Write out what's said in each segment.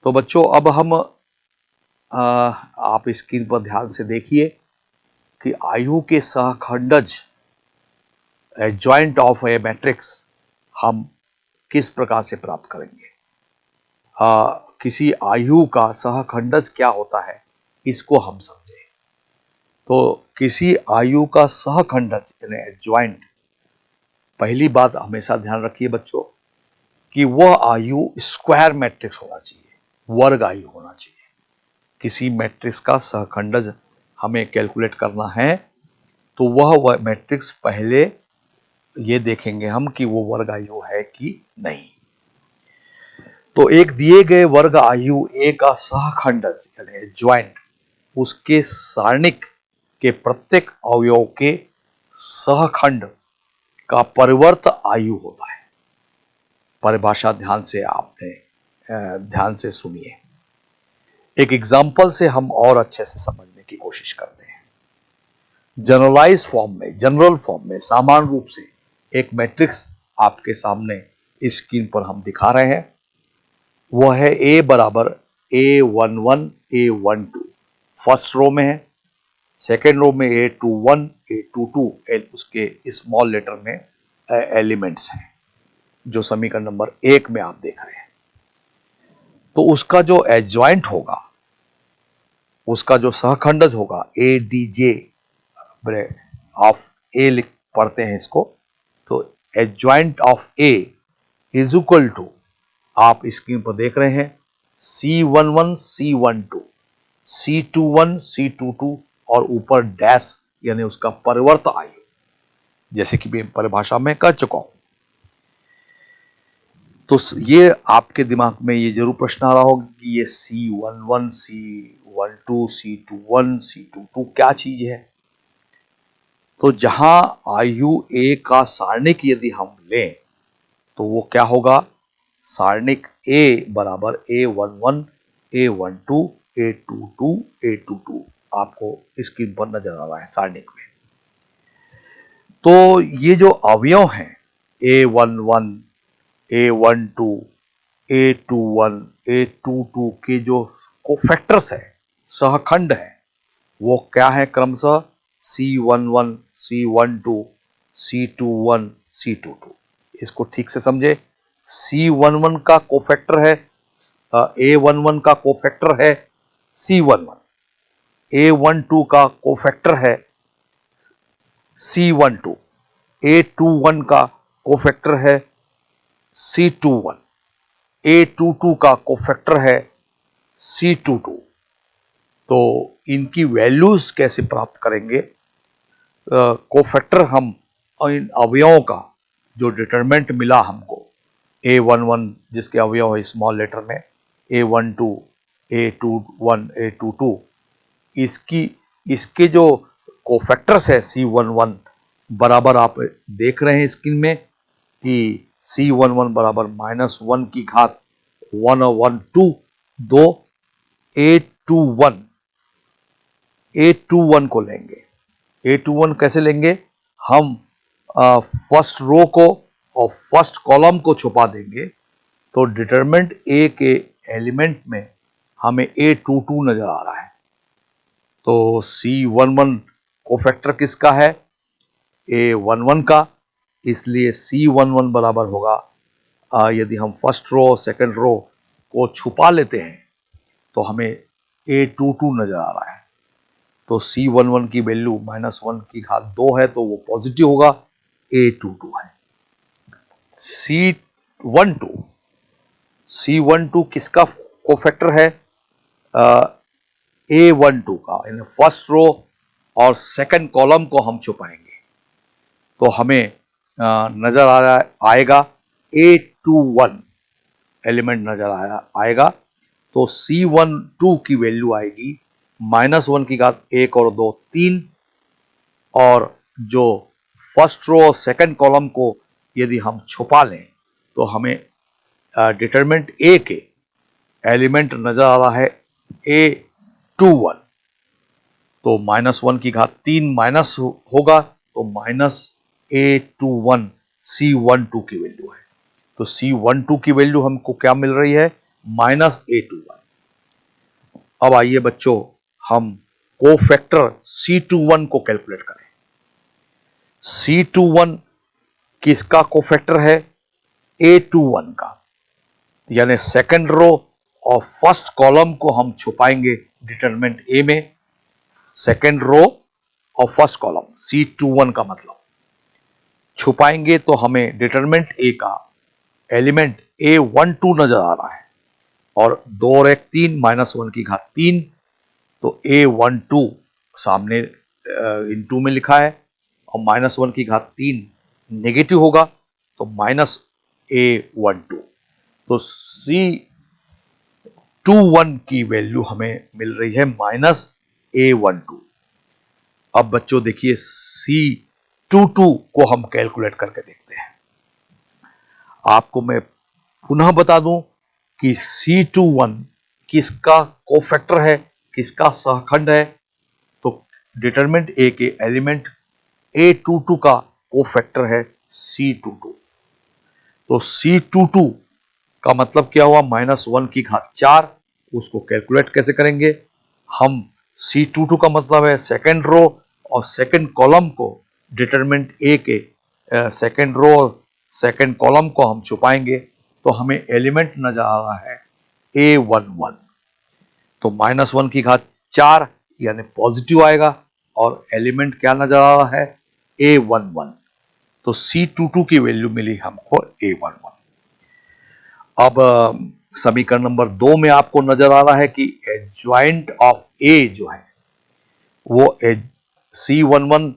तो बच्चों अब हम आप स्क्रीन पर ध्यान से देखिए कि आयु के सहखंडज एडजॉइंट ऑफ ए मैट्रिक्स हम किस प्रकार से प्राप्त करेंगे। किसी आयु का सहखंडज क्या होता है इसको हम समझें। तो किसी आयु का सहखंडज यानी एडजॉइंट, पहली बात हमेशा ध्यान रखिए बच्चों कि वह आयु स्क्वायर मैट्रिक्स होना चाहिए, वर्ग आयु होना चाहिए। किसी मैट्रिक्स का सहखंडज हमें कैलकुलेट करना है तो वह मैट्रिक्स पहले ये देखेंगे हम कि वो वर्ग आयु है कि नहीं। तो एक दिए गए वर्ग आयु ए का सहखंडज यानी एडजॉइंट, उसके सारणिक के प्रत्येक अवयव के सहखंड का परिवर्त आयु होता है। परिभाषा ध्यान से सुनिए। एक एग्जाम्पल से हम और अच्छे से समझने की कोशिश करते हैं। जनरल फॉर्म में सामान्य रूप से एक मैट्रिक्स आपके सामने स्क्रीन पर हम दिखा रहे हैं। वह है A बराबर A11 A12, फर्स्ट रो में है। सेकेंड रो में A21 A22 उसके स्मॉल लेटर में एलिमेंट्स हैं जो समीकरण नंबर 1 में आप देख रहे हैं। तो उसका जो एडजॉइंट होगा, उसका जो सहखंडज होगा ADJ ऑफ A पढ़ते हैं इसको। तो adjoint of A is equal to, आप स्क्रीन पर देख रहे हैं, C11 C12 C21 C22 और ऊपर डैश यानी उसका परिवर्त आयु, जैसे कि मैं परिभाषा में कह चुका हूं। तो ये आपके दिमाग में ये जरूर प्रश्न आ रहा होगा कि ये C11 C12 C21 C22 क्या चीज है। तो जहां आयु A का सारणिक यदि हम लें तो वो क्या होगा, सारणिक A बराबर A11 A12 A22 A22 आपको स्क्रीन पर नजर आ रहा है सारणिक में। तो ये जो अवयव हैं A11 A12 A21 A22 के जो कोफैक्टर्स है, सहखंड है, वो क्या है क्रमशः C11 C12 C21 C22। इसको ठीक से समझे। C11 का कोफैक्टर है A11 का कोफैक्टर है C11, A12 का कोफैक्टर है C12, A21 का कोफैक्टर है C21, A22 का कोफैक्टर है C22। तो इनकी वैल्यूज कैसे प्राप्त करेंगे? कोफैक्टर हम इन अवयवों का जो डिटरमिनेंट मिला हमको, A11 जिसके अवयव है स्मॉल लेटर में, A12 A21 A22, इसके जो कोफैक्टर्स है C11 बराबर आप देख रहे हैं स्क्रीन में कि C11 बराबर -1 की घात 1/2 2 A21 को लेंगे। A21 कैसे लेंगे? हम फर्स्ट रो को और फर्स्ट कॉलम को छुपा देंगे तो डिटरमिनेंट A के एलिमेंट में हमें A22 नजर आ रहा है। तो C11 कोफैक्टर किसका है? A11 का। इसलिए C11 बराबर होगा, यदि हम फर्स्ट रो और सेकंड रो को छुपा लेते हैं तो हमें A22 नजर आ रहा है। तो C11 की वैल्यू -1 की घात 2 है तो वो पॉजिटिव होगा, A22 है। C12 किसका कोफैक्टर है? A12 का। यानी फर्स्ट रो और सेकंड कॉलम को हम छुपाएंगे तो हमें नजर आएगा A21 एलिमेंट नजर आएगा। तो C12 की वैल्यू आएगी -1 की घात 1 और 2 3, और जो फर्स्ट रो और सेकंड कॉलम को यदि हम छुपा लें तो हमें डिटरमिनेंट A के एलिमेंट नजर आ रहा है A21। तो -1 की घात 3 माइनस होगा तो -A21 C12 की वैल्यू है। तो C12 की वैल्यू हमको क्या मिल रही है? -A21। अब आइए बच्चों, हम कोफैक्टर C21 को कैलकुलेट करें। C21 किसका कोफैक्टर है? A21 का, यानी सेकंड रो और फर्स्ट कॉलम को हम छुपाएंगे डिटरमिनेंट ए में। सेकंड रो और फर्स्ट कॉलम C21 का मतलब छुपाएंगे तो हमें डिटरमिनेंट ए का एलिमेंट A12 नजर आ रहा है, और 2 और 1 3 -1 की घात 3, तो A12 सामने इनटू में लिखा है, और -1 की घात 3 नेगेटिव होगा तो -A12। तो C21 की वैल्यू हमें मिल रही है -A12। अब बच्चों देखिए C22 को हम कैलकुलेट करके देखते हैं। आपको मैं पुनः बता दूं कि C21 किसका कोफैक्टर है, किसका सहखंड है? तो डिटरमिनेंट ए के एलिमेंट A22 का कोफैक्टर है C22। तो C22 का मतलब क्या हुआ? -1 की घात 4। उसको कैलकुलेट कैसे करेंगे हम? C22 का मतलब है सेकेंड रो और सेकेंड कॉलम को डिटरमिनेंट ए के सेकेंड रो और सेकेंड कॉलम को हम छुपाएंगे तो हमें एलिमेंट नजर आ रहा है A11। तो -1 की घात 4 यानी पॉजिटिव आएगा, और एलिमेंट क्या नजर आ रहा है? A11। तो C22 की वैल्यू मिली हमको A11। अब समीकरण नंबर 2 में आपको नजर आ रहा है कि एडजॉइंट ऑफ ए जो है वो C11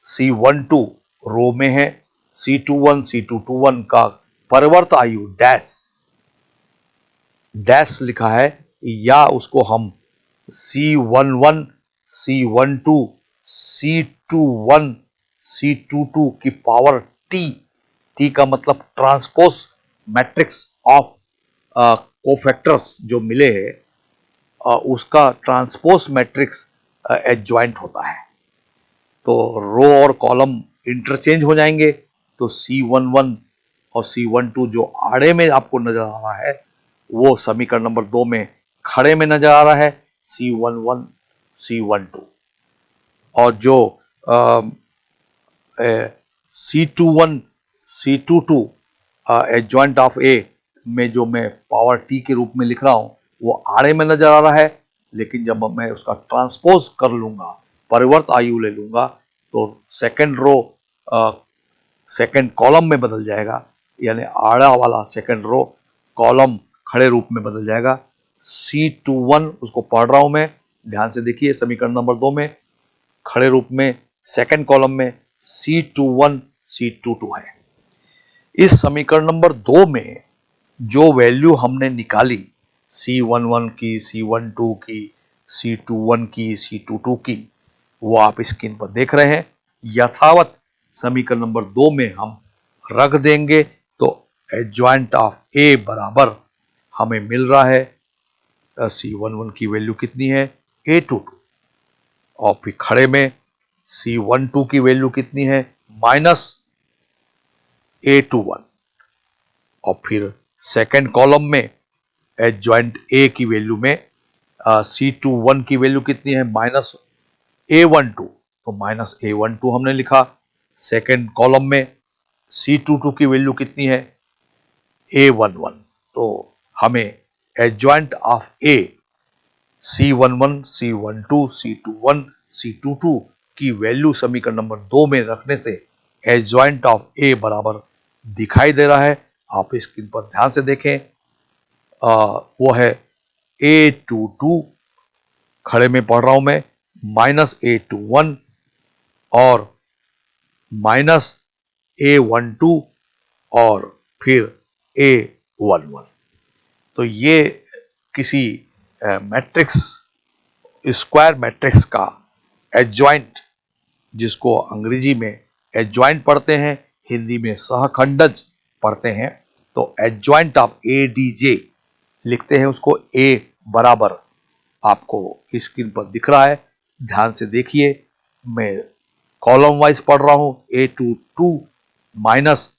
C12 रो में है, C21 C221 का परिवर्त आयु डैश डैश लिखा है, या उसको हम C11 C12 C21 C22 की पावर टी का मतलब ट्रांसपोज मैट्रिक्स ऑफ कोफैक्टर्स जो मिले हैं उसका ट्रांसपोज मैट्रिक्स एडजॉइंट होता है। तो रो और कॉलम इंटरचेंज हो जाएंगे, तो C11 और C12 जो आड़े में आपको नजर आ रहा है वो समीकरण नंबर 2 में खड़े में नजर आ रहा है C11 C12, और जो C21 C22 एडजॉइंट ऑफ ए में जो मैं पावर टी के रूप में लिख रहा हूं वो आड़े में नजर आ रहा है, लेकिन जब मैं उसका ट्रांसपोज कर लूंगा, परिवर्त आयु ले लूंगा, तो सेकंड रो सेकंड कॉलम में बदल जाएगा, यानी आड़ा वाला सेकंड रो कॉलम खड़े रूप में बदल जाएगा। C21 उसको पढ़ रहा हूं मैं, ध्यान से देखिए समीकरण नंबर 2 में खड़े रूप में सेकंड कॉलम में C21 C22 है। इस समीकरण नंबर 2 में जो वैल्यू हमने निकाली C11 की, C12 की, C21 की, C22 की, वो आप स्क्रीन पर देख रहे हैं। यथावत समीकरण नंबर 2 में हम रख देंगे तो एडजॉइंट ऑफ ए बराबर हमें मिल रहा है C11 की वैल्यू कितनी है? A22, और फिर खड़े में C12 की वैल्यू कितनी है? -A21, और फिर सेकेंड कॉलम में एडजॉइंट ए की वैल्यू में C21 की वैल्यू कितनी है? -A12, तो -A12 हमने लिखा। सेकेंड कॉलम में C22 की वैल्यू कितनी है? A11, तो हमें adjoint of A C11 C12 C21 C22 की वैल्यू समीकरण नंबर 2 में रखने से एडजॉइंट ऑफ ए बराबर दिखाई दे रहा है। आप स्क्रीन पर ध्यान से देखें, वो है A22, खड़े में पढ़ रहा हूं मैं, -A21 और -A12 और फिर A11। तो ये किसी मैट्रिक्स, स्क्वायर मैट्रिक्स का एडजॉइंट, जिसको अंग्रेजी में एडजॉइंट पढ़ते हैं, हिंदी में सहखंडज पढ़ते हैं, तो एडजॉइंट ऑफ ADJ लिखते हैं उसको। ए बराबर आपको स्क्रीन पर दिख रहा है, ध्यान से देखिए, मैं कॉलम वाइज पढ़ रहा हूं। A22 minus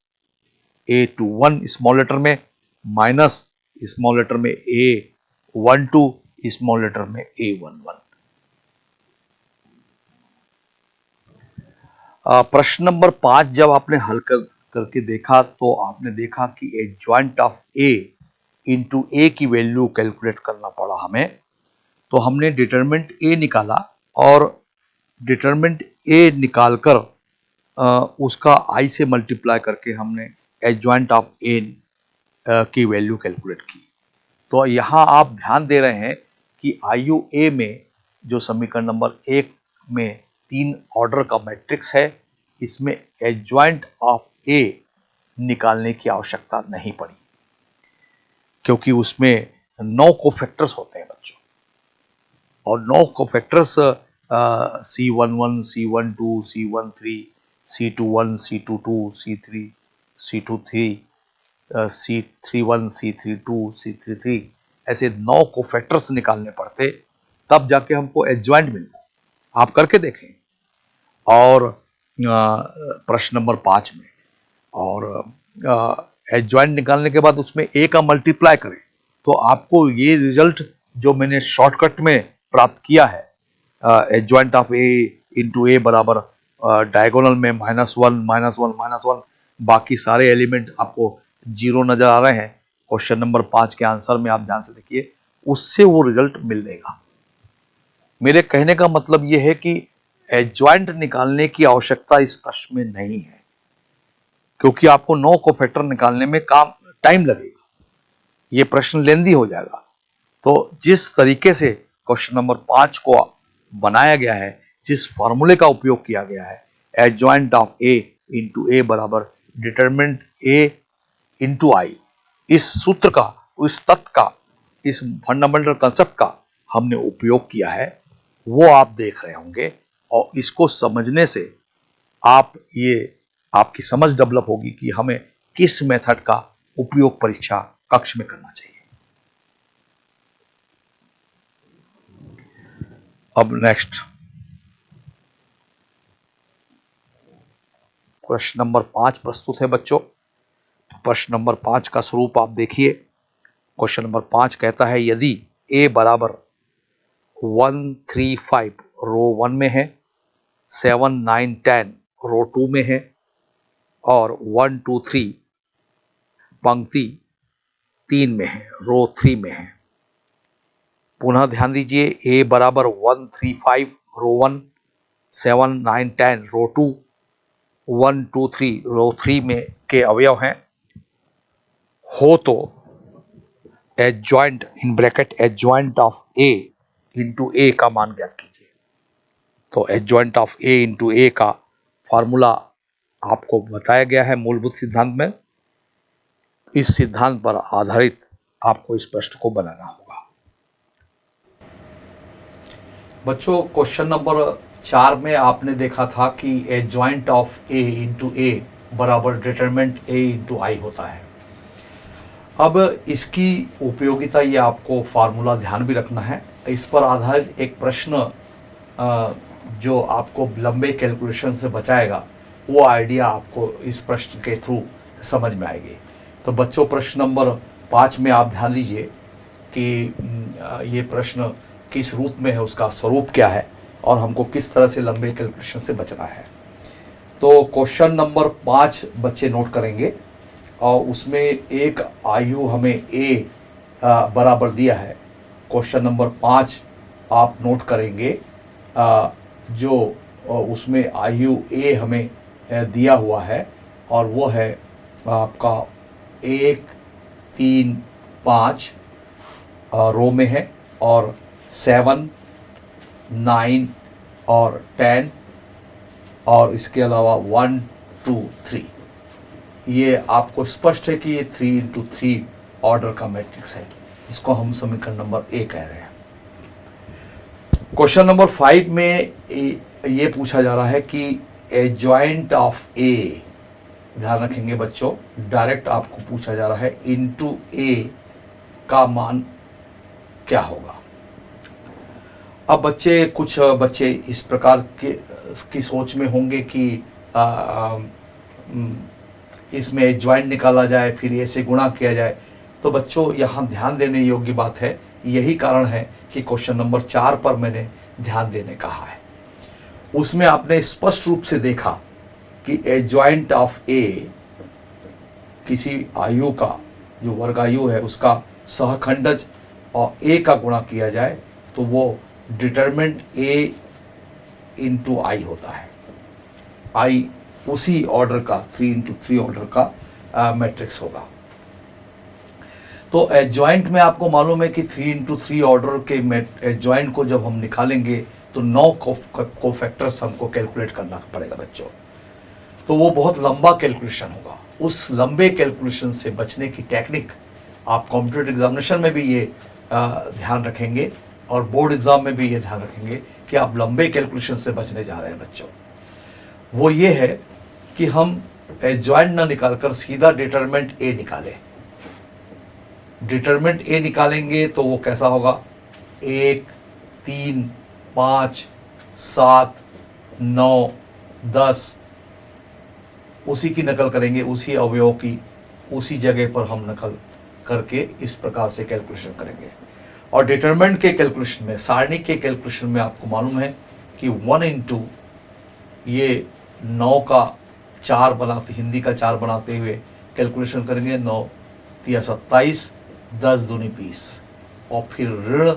A21 small letter में, माइनस स्मॉल लेटर में A12 स्मॉल लेटर में A11। प्रश्न नंबर 5 जब आपने हल करके देखा तो आपने देखा कि adjoint of A into A की वैल्यू कैलकुलेट करना पड़ा हमें। तो हमने डिटरमिनेंट A निकाला और डिटरमिनेंट A निकालकर उसका I से मल्टीप्लाई करके हमने एडजॉइंट ऑफ A की वैल्यू कैलकुलेट की। तो यहाँ आप ध्यान दे रहे हैं कि आयु A में जो समीकरण नंबर 1 में 3 ऑर्डर का मैट्रिक्स है, इसमें एडजॉइंट ऑफ A निकालने की आवश्यकता नहीं पड़ी, क्योंकि उसमें 9 कोफैक्टर्स होते हैं बच्चों, और 9 cofactors C11, C12, C13, C21, C22, C3, C23, C31, C32, C33, ऐसे 9 कोफैक्टर्स निकालने पड़ते, तब जाके हमको एडजॉइंट मिलता। आप करके देखें। और प्रश्न नंबर 5 में और एडजॉइंट निकालने के बाद उसमें A का मल्टीप्लाई करें तो आपको ये रिजल्ट जो मैंने शॉर्टकट में प्राप्त किया है, adjoint of A into A बराबर डायगोनल में -1 -1 -1, बाकी सारे एलिमेंट आपको 0 नजर आ रहे हैं। क्वेश्चन नंबर 5 के आंसर में आप ध्यान से देखिए, उससे वो रिजल्ट मिलेगा। मेरे कहने का मतलब यह है कि एडजॉइंट निकालने की आवश्यकता इस प्रश्न में नहीं है, क्योंकि आपको 9 कोफैक्टर निकालने में टाइम लगेगा, ये प्रश्न लेंदी हो जाएगा। तो जिस तरीके से क्वेश्चन नंबर 5 को बनाया गया है, जिस फॉर्मूले का उपयोग किया गया है, adjoint of A into A बराबर डिटरमिनेंट A इंटू I, इस सूत्र का, इस तत्व का, इस फंडामेंटल कंसेप्ट का हमने उपयोग किया है, वो आप देख रहे होंगे। और इसको समझने से आपकी समझ डेवलप होगी कि हमें किस मेथड का उपयोग परीक्षा कक्ष में करना चाहिए। अब नेक्स्ट प्रश्न नंबर 5 प्रस्तुत है बच्चों। प्रश्न नंबर 5 का स्वरूप आप देखिए। क्वेश्चन नंबर 5 कहता है, यदि A बराबर 1 3 5 रो 1 में है, 7 9 10 रो 2 में है, और 1 2 3 पंक्ति 3 में है, रो 3 में है। पुनः ध्यान दीजिए, A बराबर 1 3 5 रो 1, 7 9 10 रो 2, 1 2 3 रो 3 में के अवयव हैं हो तो adjoint in bracket adjoint of A into A का मान ज्ञात कीजिए। तो adjoint of A into A का फॉर्मूला आपको बताया गया है मूलभूत सिद्धांत में। इस सिद्धांत पर आधारित आपको इस प्रश्न को बनाना होगा। बच्चों, क्वेश्चन नंबर 4 में आपने देखा था कि adjoint of A into A बराबर डिटरमिनेंट A इंटू I होता है। अब इसकी उपयोगिता, ये आपको फार्मूला ध्यान भी रखना है। इस पर आधारित एक प्रश्न जो आपको लंबे कैलकुलेशन से बचाएगा, वो आइडिया आपको इस प्रश्न के थ्रू समझ में आएगी। तो बच्चों, प्रश्न नंबर 5 में आप ध्यान दीजिए कि ये प्रश्न किस रूप में है, उसका स्वरूप क्या है, और हमको किस तरह से लंबे कैलकुलेशन से बचना है। तो क्वेश्चन नंबर 5 बच्चे नोट करेंगे, और उसमें एक आयु हमें A बराबर दिया है। क्वेश्चन नंबर 5 आप नोट करेंगे, जो उसमें आयु A हमें दिया हुआ है, और वो है आपका 1 3 5 रो में है, और 7 9 और 10, और इसके अलावा 1 2 3। ये आपको स्पष्ट है कि ये 3 इंटू 3 ऑर्डर का मैट्रिक्स है, इसको हम समीकरण नंबर A कह रहे हैं। क्वेश्चन नंबर 5 में ये पूछा जा रहा है कि एडजॉइंट ऑफ A, ध्यान रखेंगे बच्चों, डायरेक्ट आपको पूछा जा रहा है इंटू A का मान क्या होगा। अब कुछ बच्चे इस प्रकार की सोच में होंगे कि इसमें ज्वाइंट निकाला जाए, फिर A से गुणा किया जाए। तो बच्चों, यहाँ ध्यान देने योग्य बात है यही कारण है कि क्वेश्चन नंबर 4 पर मैंने ध्यान देने कहा है। उसमें आपने स्पष्ट रूप से देखा कि एडजॉइंट ऑफ ए, किसी आयु का जो वर्ग आयु है उसका सहखंडज और ए का गुणा किया जाए तो वो डिटरमिनेंट ए इंटू आई होता है। आई उसी ऑर्डर का 3 इंटू 3 ऑर्डर का मैट्रिक्स होगा। तो एडजॉइंट में आपको मालूम है कि 3 इंटू 3 ऑर्डर के एडजॉइंट को जब हम निकालेंगे तो 9 कोफैक्टर्स हमको कैलकुलेट करना पड़ेगा बच्चों। तो वो बहुत लंबा कैलकुलेशन होगा। उस लंबे कैलकुलेशन से बचने की टेक्निक आप कॉम्पिटिटिव एग्जामिनेशन में भी ये ध्यान रखेंगे और बोर्ड एग्जाम में भी ये ध्यान रखेंगे कि आप लंबे कैलकुलेशन से बचने जा रहे हैं बच्चों। वो ये है कि हम एडजॉइंट ना निकालकर सीधा डिटरमिनेंट ए निकालें। डिटरमिनेंट ए निकालेंगे तो वो कैसा होगा, 1, 3, 5, 7, 9, 10 उसी की नकल करेंगे, उसी अवयव की उसी जगह पर हम नकल करके इस प्रकार से कैलकुलेशन करेंगे। और डिटरमिनेंट के कैलकुलेशन में, सारणी के कैलकुलेशन में आपको मालूम है कि 1 इंटू ये 9 का 4 बनाते, हिंदी का 4 बनाते हुए कैलकुलेशन करेंगे। 9 या 27, 10 दूनी 20 और फिर ऋण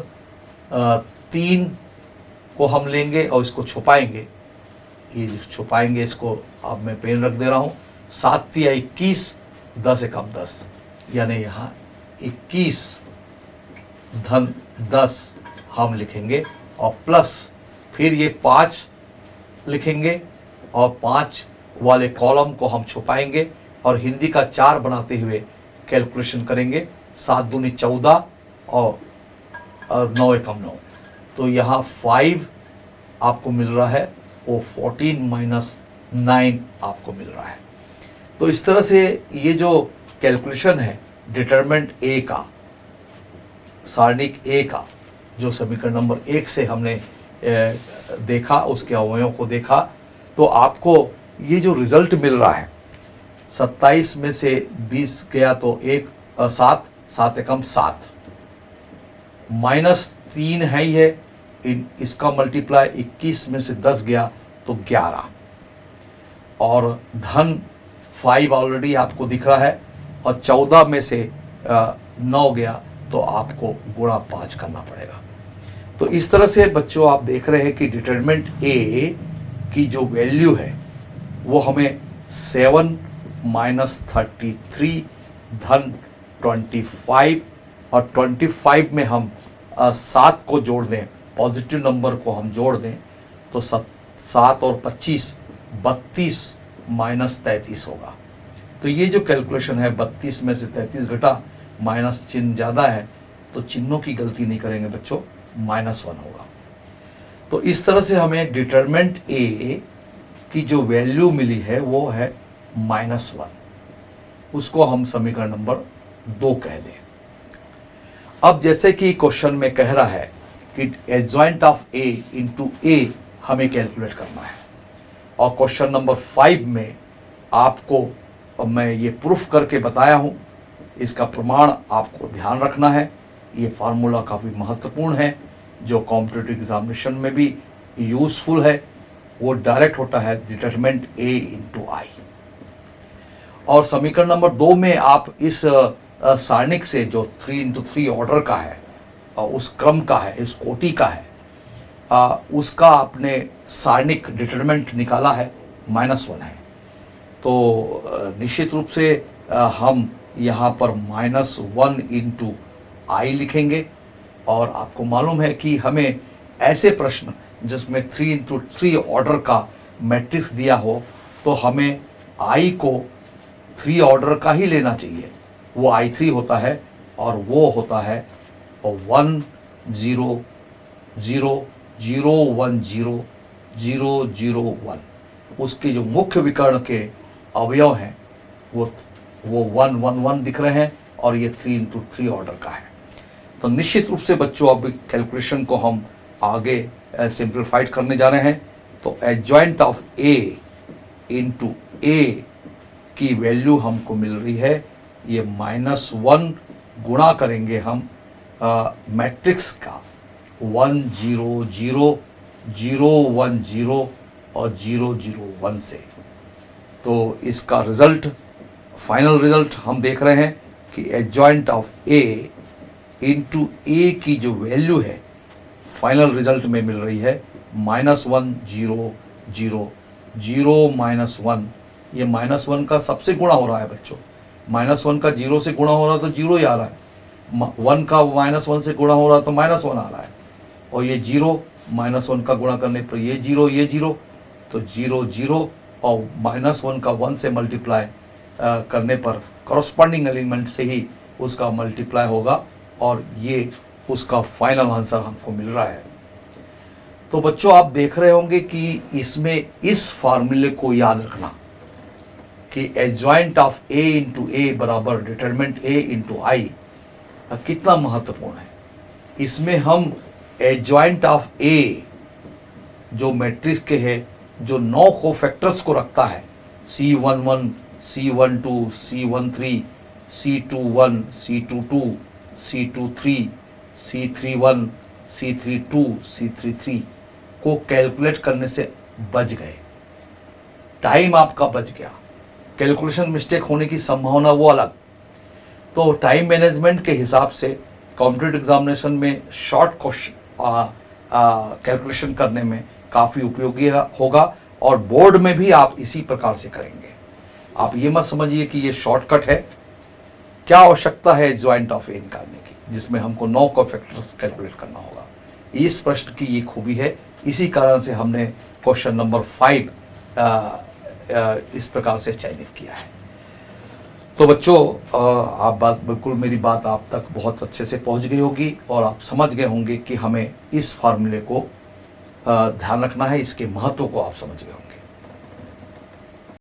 3 को हम लेंगे और इसको छुपाएंगे। ये छुपाएंगे, इसको अब मैं पेन रख दे रहा हूँ। 7 तिया 21, 10 एकम 10, यानी यहाँ 21 धन 10 हम लिखेंगे और प्लस फिर ये 5 लिखेंगे और 5 वाले कॉलम को हम छुपाएंगे और हिंदी का 4 बनाते हुए कैलकुलेशन करेंगे। 7 दूनी 14 और 9 एकम 9, तो यहाँ 5 आपको मिल रहा है, वो 14 माइनस 9 आपको मिल रहा है। तो इस तरह से ये जो कैलकुलेशन है डिटरमिनेंट ए का, सारणिक ए का, जो समीकरण नंबर 1 से हमने देखा, उसके अवयवों को देखा, तो आपको ये जो रिजल्ट मिल रहा है 27 में से 20 गया तो 7, 7 एकम 7, माइनस 3 है ही है, इसका मल्टीप्लाई 21 में से 10 गया तो 11 और धन 5 ऑलरेडी आपको दिख रहा है और 14 में से 9 गया तो आपको गुणा 5 करना पड़ेगा। तो इस तरह से बच्चों आप देख रहे हैं कि डिटरमिनेंट ए की जो वैल्यू है वो हमें 7 माइनस 33 धन 25 और 25 में हम 7 को जोड़ दें, पॉजिटिव नंबर को हम जोड़ दें तो 7 और 25 32 माइनस 33 होगा। तो ये जो कैलकुलेशन है 32 में से 33 घटा, माइनस चिन्ह ज़्यादा है तो चिन्हों की गलती नहीं करेंगे बच्चों, -1 होगा। तो इस तरह से हमें डिटरमिनेंट ए की जो वैल्यू मिली है वो है -1, उसको हम समीकरण नंबर 2 कह दें। अब जैसे कि क्वेश्चन में कह रहा है कि एडजॉइंट ऑफ ए इंटू ए हमें कैलकुलेट करना है और क्वेश्चन नंबर 5 में आपको मैं ये प्रूफ करके बताया हूँ, इसका प्रमाण आपको ध्यान रखना है। ये फार्मूला काफ़ी महत्वपूर्ण है जो कॉम्पिटिटिव एग्जामिनेशन में भी यूज़फुल है। वो डायरेक्ट होता है डिटरमिनेंट ए इंटू आई। और समीकरण नंबर 2 में आप इस सारणिक से जो 3 इंटू 3 ऑर्डर का है और उस क्रम का है, इस कोटि का है, उसका आपने सारणिक डिटरमिनेंट निकाला है, -1 है। तो निश्चित रूप से हम यहाँ पर -1 इंटू आई लिखेंगे। और आपको मालूम है कि हमें ऐसे प्रश्न जिसमें 3 इंटू 3 ऑर्डर का मैट्रिक्स दिया हो तो हमें आई को 3 ऑर्डर का ही लेना चाहिए। वो I3 होता है और वो होता है 1 0 0 0 1 0 0 0 1। उसके जो मुख्य विकर्ण के अवयव हैं वो 1 1 1 दिख रहे हैं और ये 3 इंटू 3 ऑर्डर का है। तो निश्चित रूप से बच्चों अब कैलकुलेशन को हम आगे सिंप्लीफाइड करने जा रहे हैं। तो एडजॉइंट ऑफ ए इंटू ए की वैल्यू हमको मिल रही है, ये -1 गुणा करेंगे हम मैट्रिक्स का 1 0 0 0 1 0 और 0 0 1 से। तो इसका रिजल्ट, फाइनल रिजल्ट हम देख रहे हैं कि एडजॉइंट ऑफ ए इंटू ए की जो वैल्यू है फाइनल रिजल्ट में मिल रही है -1 0 0 0 -1। ये -1 का सबसे गुणा हो रहा है बच्चों, -1 का 0 से गुणा हो रहा है तो 0 ही आ रहा है, 1 का -1 से गुणा हो रहा है तो -1 आ रहा है, और ये 0 -1 का गुणा करने पर ये 0 तो 0 0 और -1 का 1 से मल्टीप्लाई करने पर कॉरस्पॉन्डिंग एलिमेंट से ही उसका मल्टीप्लाई होगा और ये उसका फाइनल आंसर हमको मिल रहा है। तो बच्चों आप देख रहे होंगे कि इसमें इस फार्मूले को याद रखना कि एडजॉइंट ऑफ ए इंटू ए बराबर डिटरमिनेंट ए इंटू आई कितना महत्वपूर्ण है। इसमें हम एडजॉइंट ऑफ ए जो मैट्रिक्स के है, जो 9 कोफैक्टर्स को रखता है, C11, C12, C13, C21, C22, C23, C31, C32, C33 को कैलकुलेट करने से बच गए, टाइम आपका बच गया, कैलकुलेशन मिस्टेक होने की संभावना वो अलग। तो टाइम मैनेजमेंट के हिसाब से कॉम्पिटिटिव एग्जामिनेशन में शॉर्ट क्वेश्चन कैलकुलेशन करने में काफ़ी उपयोगी होगा और बोर्ड में भी आप इसी प्रकार से करेंगे। आप ये मत समझिए कि ये शॉर्टकट है। क्या आवश्यकता है एडजॉइंट ऑफ ए निकालने की, जिसमें हमको 9 कोफैक्टर्स कैलकुलेट करना होगा। इस प्रश्न की ये खूबी है, इसी कारण से हमने क्वेश्चन नंबर 5 इस प्रकार से चयनित किया है। तो बच्चों आप बात बिल्कुल, मेरी बात आप तक बहुत अच्छे से पहुंच गई होगी और आप समझ गए होंगे कि हमें इस फार्मूले को ध्यान रखना है, इसके महत्व को आप समझ गए होंगे।